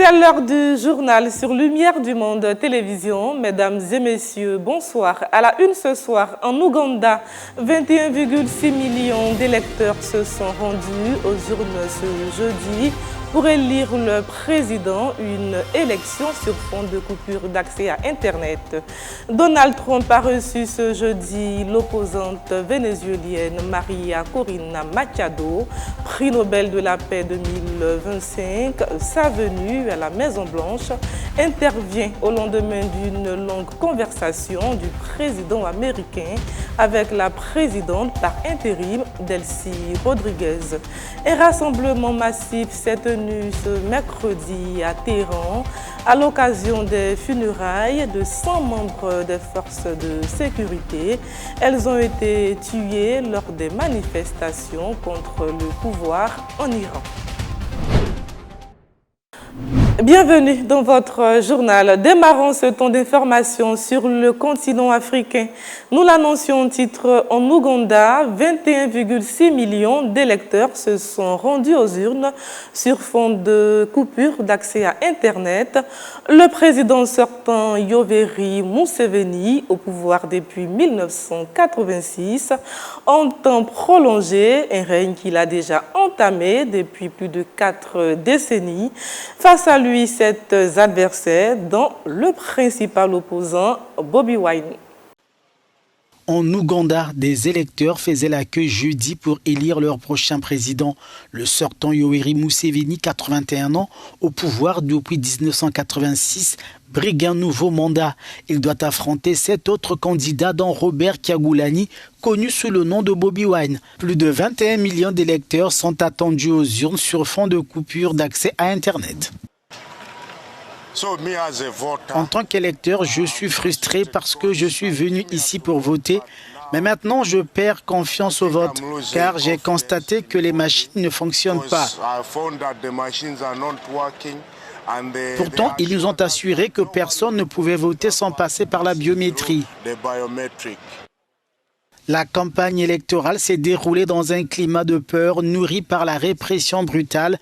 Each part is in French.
C'est l'heure du journal sur Lumière du Monde Télévision. Mesdames et messieurs, bonsoir. À la une ce soir, en Ouganda, 21,6 millions d'électeurs se sont rendus aux urnes ce jeudi pour élire le président, une élection sur fond de coupure d'accès à Internet. Donald Trump a reçu ce jeudi l'opposante vénézuélienne Maria Corina Machado, prix Nobel de la paix 2025. Sa venue à la Maison-Blanche intervient au lendemain d'une longue conversation du président américain avec la présidente par intérim Delcy Rodriguez. Un rassemblement massif s'est tenu ce mercredi à Téhéran à l'occasion des funérailles de 100 membres des forces de sécurité. Elles ont été tuées lors des manifestations contre le pouvoir en Iran. Bienvenue dans votre journal. Démarrons ce temps d'information sur le continent africain. Nous l'annoncions en titre en Ouganda, 21,6 millions d'électeurs se sont rendus aux urnes sur fond de coupure d'accès à Internet. Le président sortant Yoweri Museveni, au pouvoir depuis 1986, entend prolonger un règne qu'il a déjà entamé depuis plus de 4 décennies. Face à lui, 7 adversaires, dont le principal opposant, Bobi Wine. En Ouganda, des électeurs faisaient la queue jeudi pour élire leur prochain président. Le sortant Yoweri Museveni, 81 ans, au pouvoir depuis 1986, brigue un nouveau mandat. Il doit affronter 7 autres candidats, dont Robert Kyagulanyi, connu sous le nom de Bobi Wine. Plus de 21 millions d'électeurs sont attendus aux urnes sur fond de coupure d'accès à Internet. En tant qu'électeur, je suis frustré parce que je suis venu ici pour voter, mais maintenant je perds confiance au vote, car j'ai constaté que les machines ne fonctionnent pas. Pourtant, ils nous ont assuré que personne ne pouvait voter sans passer par la biométrie. La campagne électorale s'est déroulée dans un climat de peur nourri par la répression brutale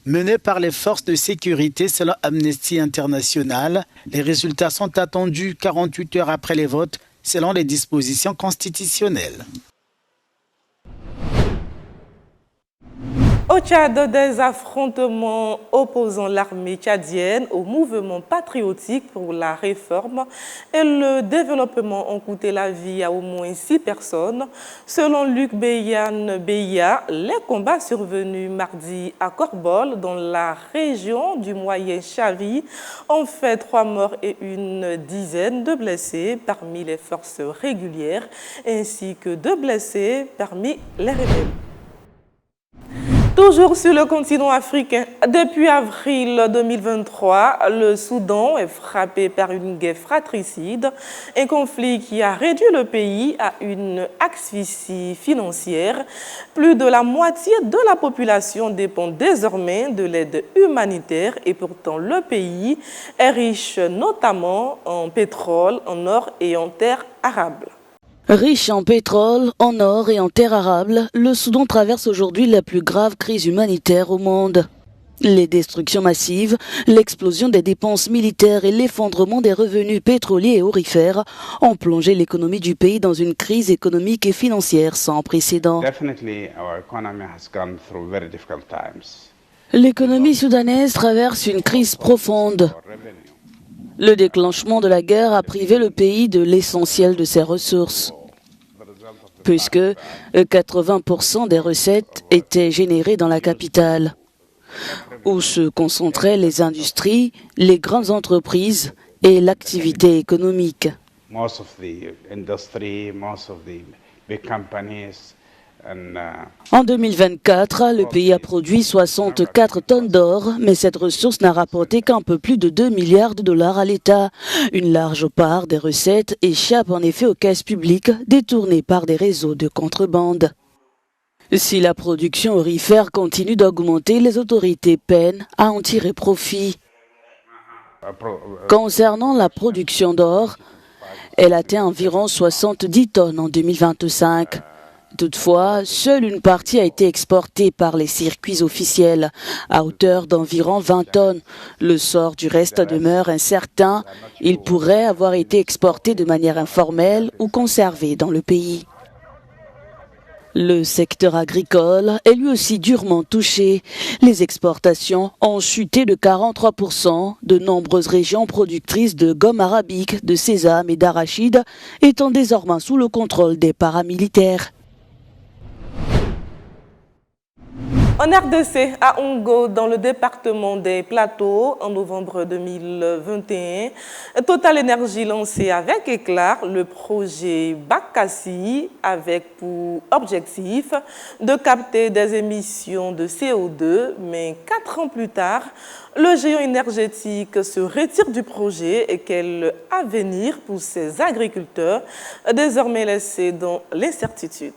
menée par les forces de sécurité selon Amnesty International. Les résultats sont attendus 48 heures après les votes selon les dispositions constitutionnelles. Au Tchad, des affrontements opposant l'armée tchadienne au mouvement patriotique pour la réforme et le développement ont coûté la vie à au moins 6 personnes. Selon Luc Beya, les combats survenus mardi à Korbol, dans la région du Moyen Chavi, ont fait 3 morts et une dizaine de blessés parmi les forces régulières, ainsi que 2 blessés parmi les rebelles. Toujours sur le continent africain, depuis avril 2023, le Soudan est frappé par une guerre fratricide, un conflit qui a réduit le pays à une asphyxie financière. Plus de la moitié de la population dépend désormais de l'aide humanitaire et pourtant le pays est riche notamment en pétrole, en or et en terres arables. Riche en pétrole, en or et en terres arables, le Soudan traverse aujourd'hui la plus grave crise humanitaire au monde. Les destructions massives, l'explosion des dépenses militaires et l'effondrement des revenus pétroliers et aurifères ont plongé l'économie du pays dans une crise économique et financière sans précédent. L'économie soudanaise traverse une crise profonde. Le déclenchement de la guerre a privé le pays de l'essentiel de ses ressources, puisque 80% des recettes étaient générées dans la capitale, où se concentraient les industries, les grandes entreprises et l'activité économique. En 2024, le pays a produit 64 tonnes d'or, mais cette ressource n'a rapporté qu'un peu plus de 2 milliards de dollars à l'État. Une large part des recettes échappe en effet aux caisses publiques, détournées par des réseaux de contrebande. Si la production aurifère continue d'augmenter, les autorités peinent à en tirer profit. Concernant la production d'or, elle atteint environ 70 tonnes en 2025. Toutefois, seule une partie a été exportée par les circuits officiels, à hauteur d'environ 20 tonnes. Le sort du reste demeure incertain. Il pourrait avoir été exporté de manière informelle ou conservé dans le pays. Le secteur agricole est lui aussi durement touché. Les exportations ont chuté de 43%. De nombreuses régions productrices de gomme arabique, de sésame et d'arachide étant désormais sous le contrôle des paramilitaires. En RDC, à Ongo, dans le département des Plateaux, en novembre 2021, Total Énergie lançait avec éclat le projet Bakassi avec pour objectif de capter des émissions de CO2. Mais 4 ans plus tard, le géant énergétique se retire du projet et quel avenir pour ses agriculteurs, désormais laissés dans l'incertitude.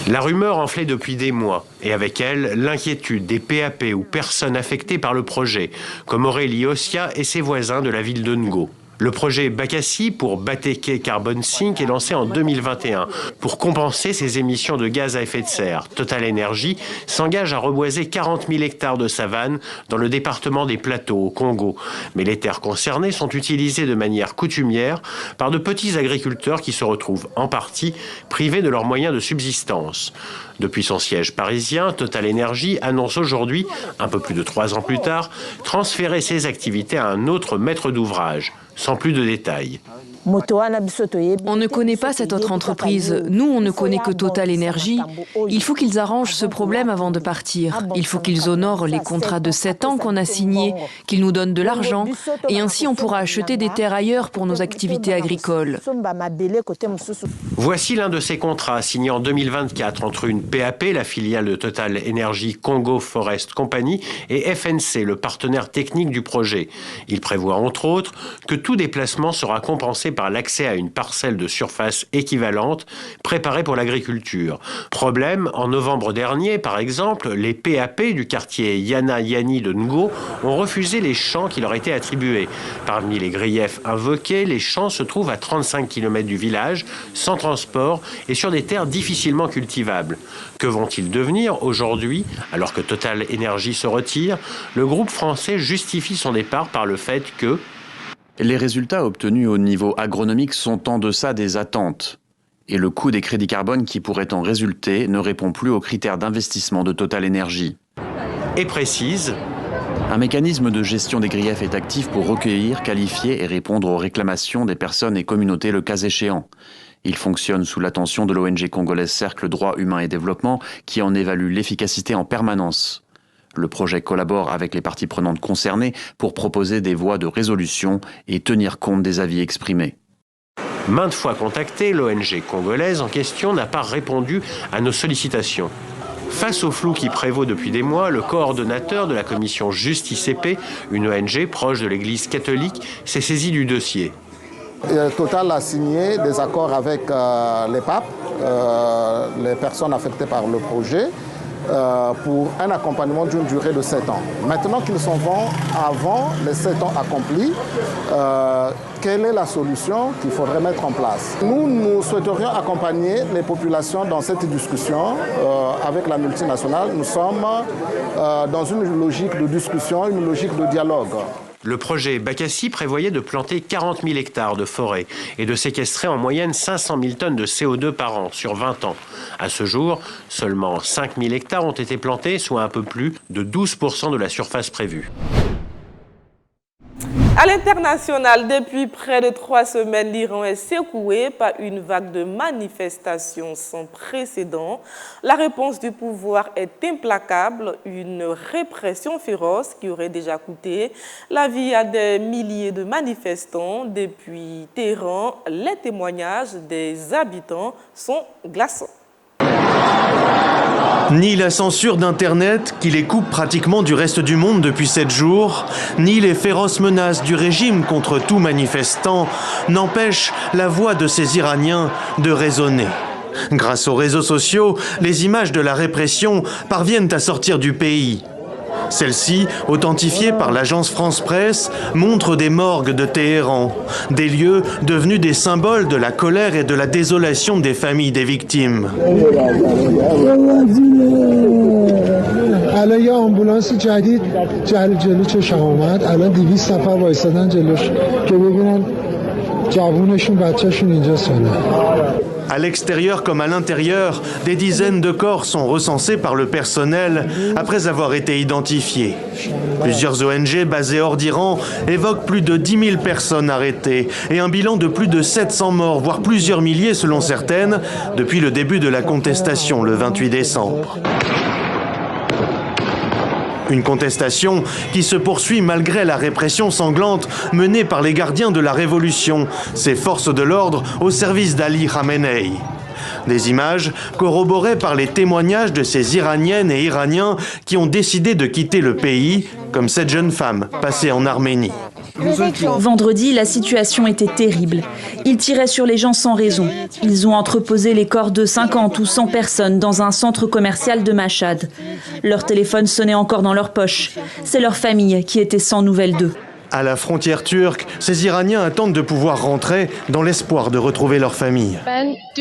La rumeur enflait depuis des mois, et avec elle, l'inquiétude des PAP ou personnes affectées par le projet, comme Aurélie Ossia et ses voisins de la ville de Ngo. Le projet Bakassi pour Bateke Carbon Sink est lancé en 2021. Pour compenser ses émissions de gaz à effet de serre, Total Energy s'engage à reboiser 40 000 hectares de savane dans le département des Plateaux, au Congo. Mais les terres concernées sont utilisées de manière coutumière par de petits agriculteurs qui se retrouvent en partie privés de leurs moyens de subsistance. Depuis son siège parisien, Total Energy annonce aujourd'hui, un peu plus de 3 ans plus tard, transférer ses activités à un autre maître d'ouvrage, sans plus de détails. On ne connaît pas cette autre entreprise. Nous, on ne connaît que Total Energy. Il faut qu'ils arrangent ce problème avant de partir. Il faut qu'ils honorent les contrats de 7 ans qu'on a signés, qu'ils nous donnent de l'argent. Et ainsi, on pourra acheter des terres ailleurs pour nos activités agricoles. Voici l'un de ces contrats signés en 2024 entre une PAP, la filiale de Total Energy Congo Forest Company, et FNC, le partenaire technique du projet. Il prévoit entre autres que tout déplacement sera compensé par l'accès à une parcelle de surface équivalente préparée pour l'agriculture. Problème, en novembre dernier, par exemple, les PAP du quartier Yana Yani de Ngo ont refusé les champs qui leur étaient attribués. Parmi les griefs invoqués, les champs se trouvent à 35 km du village, sans transport et sur des terres difficilement cultivables. Que vont-ils devenir aujourd'hui, alors que Total Energy se retire? Le groupe français justifie son départ par le fait que les résultats obtenus au niveau agronomique sont en deçà des attentes. Et le coût des crédits carbone qui pourrait en résulter ne répond plus aux critères d'investissement de Total Energy. Et précise, un mécanisme de gestion des griefs est actif pour recueillir, qualifier et répondre aux réclamations des personnes et communautés le cas échéant. Il fonctionne sous l'attention de l'ONG congolaise Cercle Droit Humain et Développement qui en évalue l'efficacité en permanence. Le projet collabore avec les parties prenantes concernées pour proposer des voies de résolution et tenir compte des avis exprimés. Maintes fois contactée, l'ONG congolaise en question n'a pas répondu à nos sollicitations. Face au flou qui prévaut depuis des mois, le coordonnateur de la commission Juste ICP, une ONG proche de l'Église catholique, s'est saisi du dossier. Total a signé des accords avec les papes, les personnes affectées par le projet, pour un accompagnement d'une durée de 7 ans. Maintenant qu'ils s'en vont avant les 7 ans accomplis, quelle est la solution qu'il faudrait mettre en place? Nous souhaiterions accompagner les populations dans cette discussion avec la multinationale. Nous sommes dans une logique de discussion, une logique de dialogue. Le projet Bakassi prévoyait de planter 40 000 hectares de forêt et de séquestrer en moyenne 500 000 tonnes de CO2 par an sur 20 ans. À ce jour, seulement 5 000 hectares ont été plantés, soit un peu plus de 12% de la surface prévue. À l'international, depuis près de 3 semaines, l'Iran est secoué par une vague de manifestations sans précédent. La réponse du pouvoir est implacable, une répression féroce qui aurait déjà coûté la vie à des milliers de manifestants. Depuis Téhéran, les témoignages des habitants sont glaçants. Ni la censure d'Internet, qui les coupe pratiquement du reste du monde depuis 7 jours, ni les féroces menaces du régime contre tout manifestant n'empêchent la voix de ces Iraniens de résonner. Grâce aux réseaux sociaux, les images de la répression parviennent à sortir du pays. Celle-ci, authentifiée par l'agence France-Presse, montre des morgues de Téhéran, des lieux devenus des symboles de la colère et de la désolation des familles des victimes. الان یه آمبولانس جدید جلو چشم اومد الان 200 نفر وایسادن جلوش که ببینن جوونشون بچه‌شون اینجا سونه. À l'extérieur comme à l'intérieur, des dizaines de corps sont recensés par le personnel après avoir été identifiés. Plusieurs ONG basées hors d'Iran évoquent plus de 10 000 personnes arrêtées et un bilan de plus de 700 morts, voire plusieurs milliers selon certaines, depuis le début de la contestation le 28 décembre. Une contestation qui se poursuit malgré la répression sanglante menée par les gardiens de la Révolution, ces forces de l'ordre au service d'Ali Khamenei. Des images corroborées par les témoignages de ces Iraniennes et Iraniens qui ont décidé de quitter le pays, comme cette jeune femme passée en Arménie. Vendredi, la situation était terrible. Ils tiraient sur les gens sans raison. Ils ont entreposé les corps de 50 ou 100 personnes dans un centre commercial de Machhad. Leur téléphone sonnait encore dans leur poche. C'est leur famille qui était sans nouvelles d'eux. À la frontière turque, ces Iraniens attendent de pouvoir rentrer dans l'espoir de retrouver leur famille.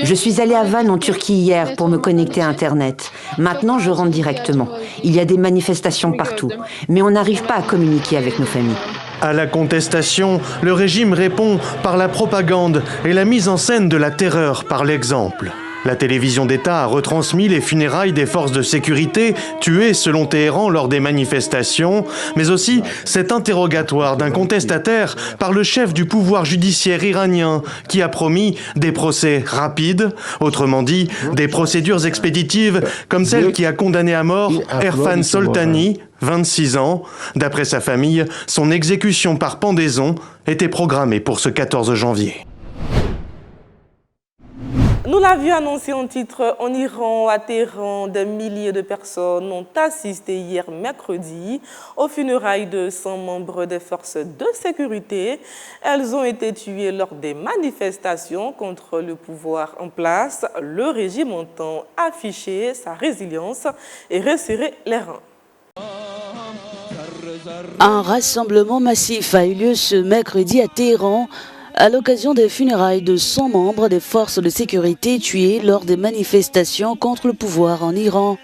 Je suis allée à Van en Turquie hier pour me connecter à Internet. Maintenant, je rentre directement. Il y a des manifestations partout, mais on n'arrive pas à communiquer avec nos familles. À la contestation, le régime répond par la propagande et la mise en scène de la terreur par l'exemple. La télévision d'État a retransmis les funérailles des forces de sécurité tuées selon Téhéran lors des manifestations, mais aussi cet interrogatoire d'un contestataire par le chef du pouvoir judiciaire iranien qui a promis des procès rapides, autrement dit des procédures expéditives comme celle qui a condamné à mort Erfan Soltani, 26 ans. D'après sa famille, son exécution par pendaison était programmée pour ce 14 janvier. Nous l'avions annoncé en titre, en Iran, à Téhéran, des milliers de personnes ont assisté hier mercredi aux funérailles de 100 membres des forces de sécurité. Elles ont été tuées lors des manifestations contre le pouvoir en place. Le régime entend afficher sa résilience et resserrer les rangs. Un rassemblement massif a eu lieu ce mercredi à Téhéran à l'occasion des funérailles de 100 membres des forces de sécurité tués lors des manifestations contre le pouvoir en Iran.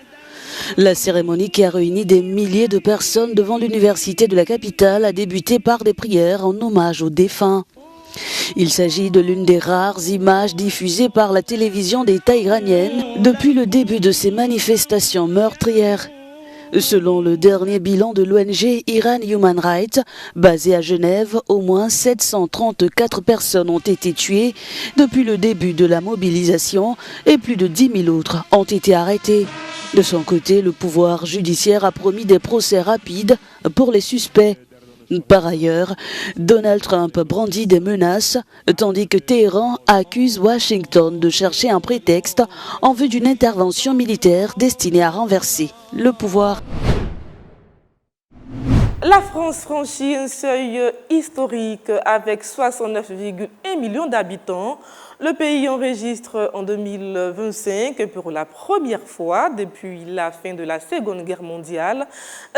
La cérémonie qui a réuni des milliers de personnes devant l'université de la capitale a débuté par des prières en hommage aux défunts. Il s'agit de l'une des rares images diffusées par la télévision d'État iranienne depuis le début de ces manifestations meurtrières. Selon le dernier bilan de l'ONG Iran Human Rights, basée à Genève, au moins 734 personnes ont été tuées depuis le début de la mobilisation et plus de 10 000 autres ont été arrêtées. De son côté, le pouvoir judiciaire a promis des procès rapides pour les suspects. Par ailleurs, Donald Trump brandit des menaces, tandis que Téhéran accuse Washington de chercher un prétexte en vue d'une intervention militaire destinée à renverser le pouvoir. La France franchit un seuil historique avec 69,1 millions d'habitants. Le pays enregistre en 2025, pour la première fois depuis la fin de la Seconde Guerre mondiale,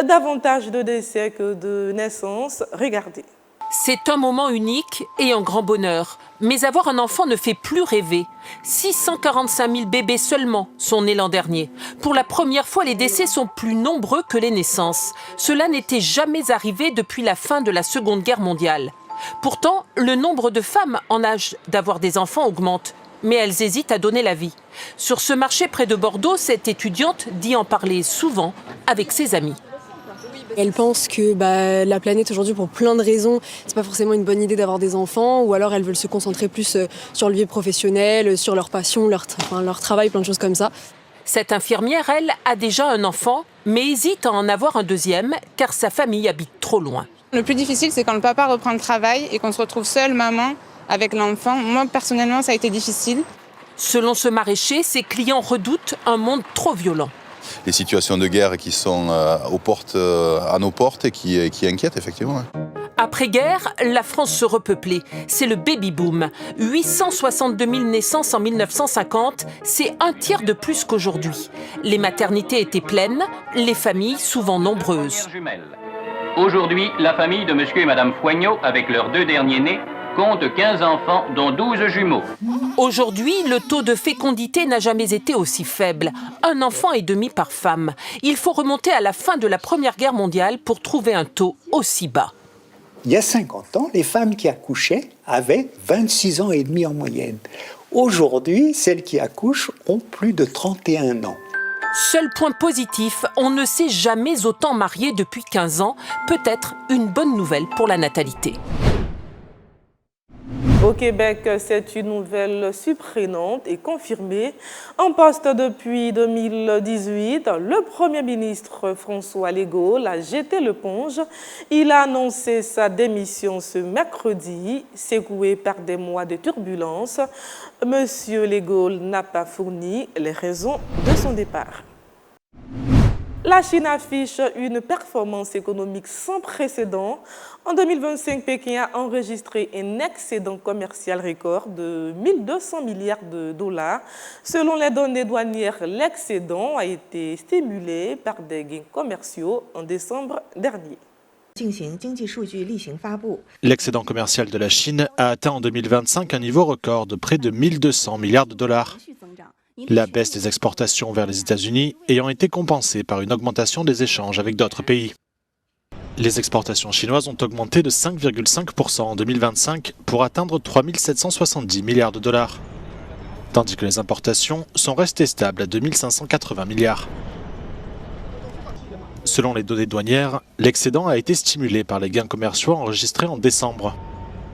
davantage de décès que de naissances. Regardez. C'est un moment unique et un grand bonheur. Mais avoir un enfant ne fait plus rêver. 645 000 bébés seulement sont nés l'an dernier. Pour la première fois, les décès sont plus nombreux que les naissances. Cela n'était jamais arrivé depuis la fin de la Seconde Guerre mondiale. Pourtant, le nombre de femmes en âge d'avoir des enfants augmente. Mais elles hésitent à donner la vie. Sur ce marché près de Bordeaux, cette étudiante dit en parler souvent avec ses amis. Elle pense que la planète aujourd'hui, pour plein de raisons, c'est pas forcément une bonne idée d'avoir des enfants, ou alors elles veulent se concentrer plus sur le vie professionnel, sur leur passion, leur travail, plein de choses comme ça. Cette infirmière, elle, a déjà un enfant, mais hésite à en avoir un deuxième, car sa famille habite trop loin. Le plus difficile, c'est quand le papa reprend le travail et qu'on se retrouve seule, maman, avec l'enfant. Moi, personnellement, ça a été difficile. Selon ce maraîcher, ses clients redoutent un monde trop violent. Les situations de guerre qui sont à nos portes et qui inquiètent, effectivement. Après-guerre, la France se repeuplait. C'est le baby-boom. 862 000 naissances en 1950, c'est un tiers de plus qu'aujourd'hui. Les maternités étaient pleines, les familles souvent nombreuses. Aujourd'hui, la famille de monsieur et madame Foignot, avec leurs 2 derniers nés, compte 15 enfants, dont 12 jumeaux. Aujourd'hui, le taux de fécondité n'a jamais été aussi faible. 1 enfant et demi par femme. Il faut remonter à la fin de la Première Guerre mondiale pour trouver un taux aussi bas. Il y a 50 ans, les femmes qui accouchaient avaient 26 ans et demi en moyenne. Aujourd'hui, celles qui accouchent ont plus de 31 ans. Seul point positif, on ne s'est jamais autant marié depuis 15 ans. Peut-être une bonne nouvelle pour la natalité. Au Québec, c'est une nouvelle surprenante et confirmée. En poste depuis 2018, le Premier ministre François Legault a jeté l'éponge. Il a annoncé sa démission ce mercredi, secoué par des mois de turbulences. Monsieur Legault n'a pas fourni les raisons de son départ. La Chine affiche une performance économique sans précédent. En 2025, Pékin a enregistré un excédent commercial record de 1 200 milliards de dollars. Selon les données douanières, l'excédent a été stimulé par des gains commerciaux en décembre dernier. L'excédent commercial de la Chine a atteint en 2025 un niveau record de près de 1 200 milliards de dollars. La baisse des exportations vers les États-Unis ayant été compensée par une augmentation des échanges avec d'autres pays. Les exportations chinoises ont augmenté de 5,5% en 2025 pour atteindre 3 770 milliards de dollars, tandis que les importations sont restées stables à 2 580 milliards. Selon les données douanières, l'excédent a été stimulé par les gains commerciaux enregistrés en décembre,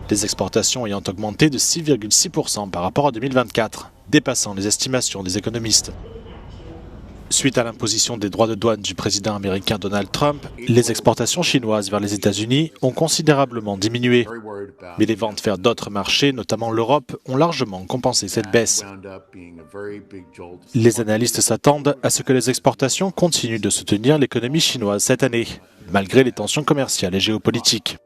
les exportations ayant augmenté de 6,6% par rapport à 2024, dépassant les estimations des économistes. Suite à l'imposition des droits de douane du président américain Donald Trump, les exportations chinoises vers les États-Unis ont considérablement diminué. Mais les ventes vers d'autres marchés, notamment l'Europe, ont largement compensé cette baisse. Les analystes s'attendent à ce que les exportations continuent de soutenir l'économie chinoise cette année, malgré les tensions commerciales et géopolitiques.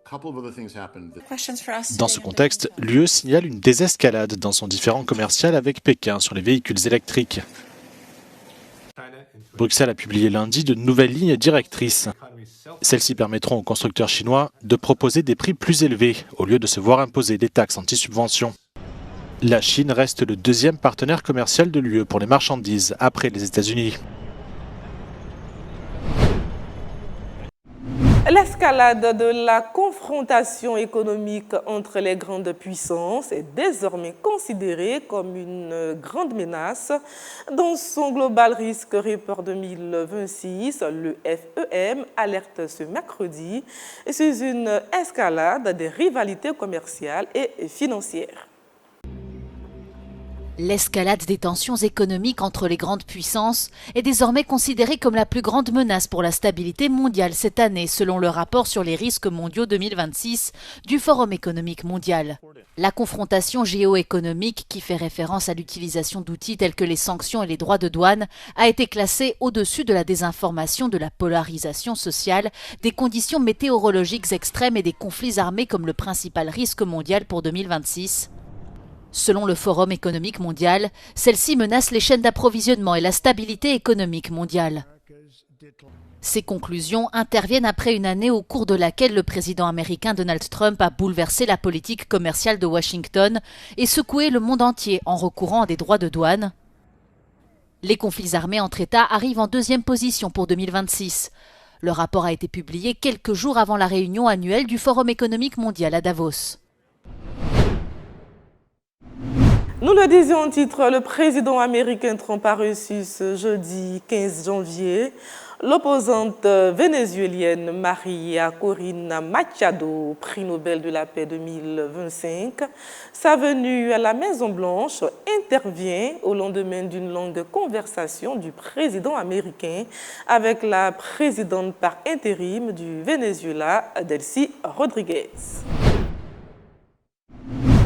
Dans ce contexte, l'UE signale une désescalade dans son différend commercial avec Pékin sur les véhicules électriques. Bruxelles a publié lundi de nouvelles lignes directrices. Celles-ci permettront aux constructeurs chinois de proposer des prix plus élevés au lieu de se voir imposer des taxes anti-subvention. La Chine reste le deuxième partenaire commercial de l'UE pour les marchandises après les États-Unis. L'escalade de la confrontation économique entre les grandes puissances est désormais considérée comme une grande menace. Dans son Global Risk Report 2026, le FEM alerte ce mercredi sur une escalade des rivalités commerciales et financières. L'escalade des tensions économiques entre les grandes puissances est désormais considérée comme la plus grande menace pour la stabilité mondiale cette année, selon le rapport sur les risques mondiaux 2026 du Forum économique mondial. La confrontation géoéconomique, qui fait référence à l'utilisation d'outils tels que les sanctions et les droits de douane, a été classée au-dessus de la désinformation, de la polarisation sociale, des conditions météorologiques extrêmes et des conflits armés comme le principal risque mondial pour 2026. Selon le Forum économique mondial, celle-ci menace les chaînes d'approvisionnement et la stabilité économique mondiale. Ces conclusions interviennent après une année au cours de laquelle le président américain Donald Trump a bouleversé la politique commerciale de Washington et secoué le monde entier en recourant à des droits de douane. Les conflits armés entre États arrivent en deuxième position pour 2026. Le rapport a été publié quelques jours avant la réunion annuelle du Forum économique mondial à Davos. Nous le disions en titre, le président américain Trump a reçu ce jeudi 15 janvier l'opposante vénézuélienne María Corina Machado, prix Nobel de la paix 2025. Sa venue à la Maison-Blanche intervient au lendemain d'une longue conversation du président américain avec la présidente par intérim du Venezuela, Delcy Rodríguez.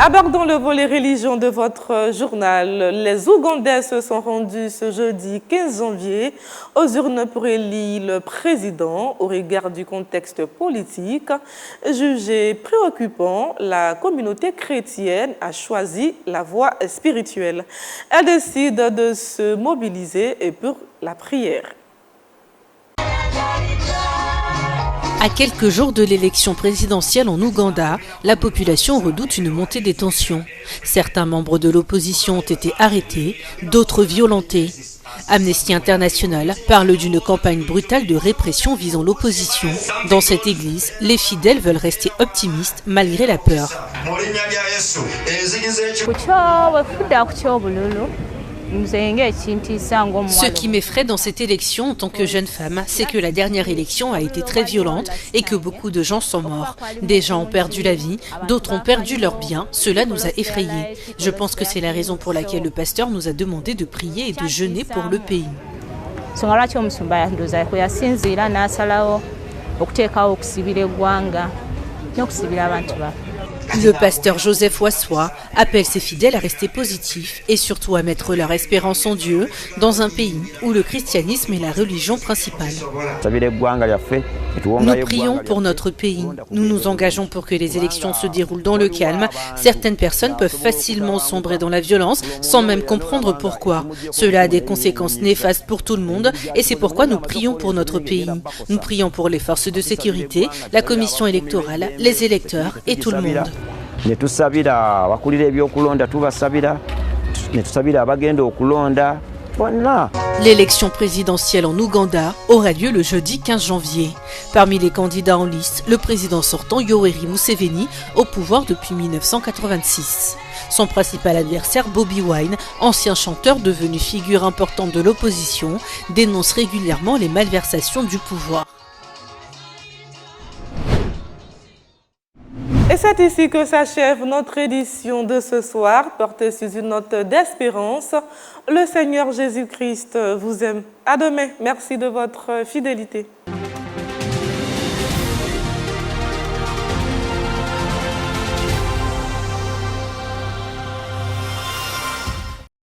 Abordons le volet religion de votre journal. Les Ougandais se sont rendus ce jeudi 15 janvier aux urnes pour élire le président. Au regard du contexte politique jugé préoccupant, la communauté chrétienne a choisi la voie spirituelle. Elle décide de se mobiliser pour la prière. À quelques jours de l'élection présidentielle en Ouganda, la population redoute une montée des tensions. Certains membres de l'opposition ont été arrêtés, d'autres violentés. Amnesty International parle d'une campagne brutale de répression visant l'opposition. Dans cette église, les fidèles veulent rester optimistes malgré la peur. Ce qui m'effraie dans cette élection en tant que jeune femme, c'est que la dernière élection a été très violente et que beaucoup de gens sont morts. Des gens ont perdu la vie, d'autres ont perdu leurs biens. Cela nous a effrayés. Je pense que c'est la raison pour laquelle le pasteur nous a demandé de prier et de jeûner pour le pays. Le pasteur Joseph Waswa appelle ses fidèles à rester positifs et surtout à mettre leur espérance en Dieu dans un pays où le christianisme est la religion principale. Nous prions pour notre pays. Nous nous engageons pour que les élections se déroulent dans le calme. Certaines personnes peuvent facilement sombrer dans la violence sans même comprendre pourquoi. Cela a des conséquences néfastes pour tout le monde et c'est pourquoi nous prions pour notre pays. Nous prions pour les forces de sécurité, la commission électorale, les électeurs et tout le monde. L'élection présidentielle en Ouganda aura lieu le jeudi 15 janvier. Parmi les candidats en liste, le président sortant Yoweri Museveni, au pouvoir depuis 1986. Son principal adversaire, Bobi Wine, ancien chanteur devenu figure importante de l'opposition, dénonce régulièrement les malversations du pouvoir. Et c'est ici que s'achève notre édition de ce soir, portée sur une note d'espérance. Le Seigneur Jésus-Christ vous aime. À demain. Merci de votre fidélité.